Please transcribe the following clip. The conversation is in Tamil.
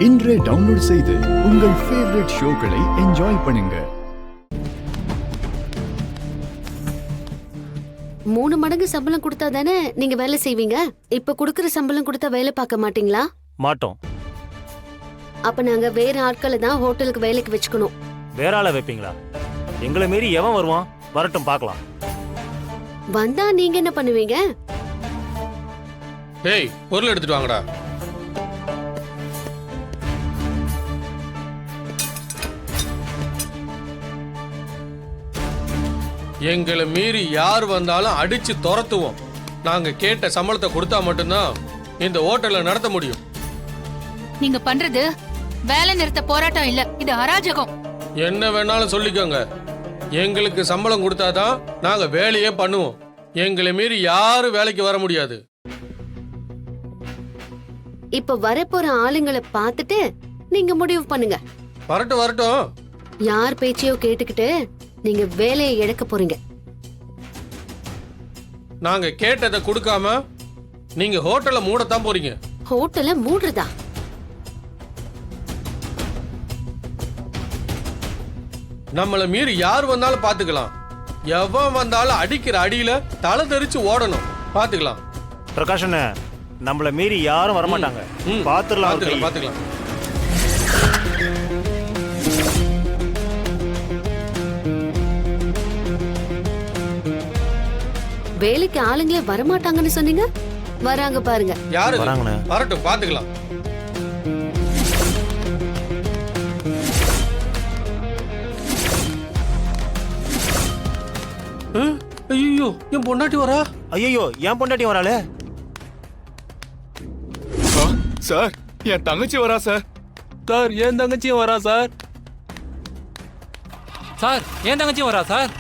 இன்றே டவுன்லோட் செய்து உங்கள் ஃபேவரட் ஷோக்களை என்ஜாய் பண்ணுங்க. 3 மடங்கு சம்பளம் கொடுத்தா தானே நீங்க வேலை செய்வீங்க. இப்ப குடுக்கற சம்பளம் கொடுத்தா வேலை பார்க்க மாட்டீங்களா? மாட்டோம். அப்ப நாங்க வேற ஆட்களை தான் ஹோட்டலுக்கு வேலைக்கு வச்சுக்கணும். வேற ஆளை வைப்பீங்களா? எங்களை மீறி எவன் வருவான்? வரட்டும் பார்க்கலாம். வந்தா நீங்க என்ன பண்ணுவீங்க? டேய், பொருள் எடுத்துட்டு வாங்கடா. எங்களை மீறி யார் வந்தாலும் அடிச்சு துரத்துவோம். நாங்க கேட்ட சம்பளத்தை கொடுத்தா மட்டும்தான் இந்த ஹோட்டலை நடத்த முடியும். நீங்க பண்றது வேலை நிறுத்த போராட்டம் இல்ல, இது அராஜகம். என்ன வேணாலும் சொல்லிக்கோங்க, எங்களுக்கு சம்பளம் கொடுத்தாதான் நாங்க வேலையே பண்ணுவோம். எங்களை மீறி யாரும் வேலைக்கு வர முடியாது. இப்ப வரப்போற ஆளுங்களை பார்த்துட்டு நீங்க முடிவு பண்ணுங்க. வரட்டும் வரட்டும். யார் பேச்சையோ கேட்டுக்கிட்டு நீங்க வேலையை இழக்க போறீங்க. நாங்க கேட்டதை கொடுக்காம நீங்க ஹோட்டலை மூடத்தான் போறீங்க. ஹோட்டலை மூடுறதா? நம்மள மீறி யார் வந்தாலும் பாத்துக்கலாம். எவன் வந்தாலும் அடிக்கிற அடியில தலை தெரிச்சு ஓடணும். பாத்துக்கலாம். பிரகாஷ், நம்மள மீறி யாரும் வரமாட்டாங்க. பாத்துக்கலாம் பாத்துக்கலாம். வேலைக்கு ஆளுங்களே வரமாட்டாங்கன்னு சொன்னீங்க, வராங்க பாருங்க. யாரு வராங்கண்ணே? வரட்டும், பாத்துக்கலாம். ஐயோ, என் பொண்டாட்டி வரா. ஐயோ, என் பொண்டாட்டி வராளே. சார், என் தங்கச்சி வரா சார். சார், என் தங்கச்சியும் வரா சார். சார், என் தங்கச்சியும் வரா சார்.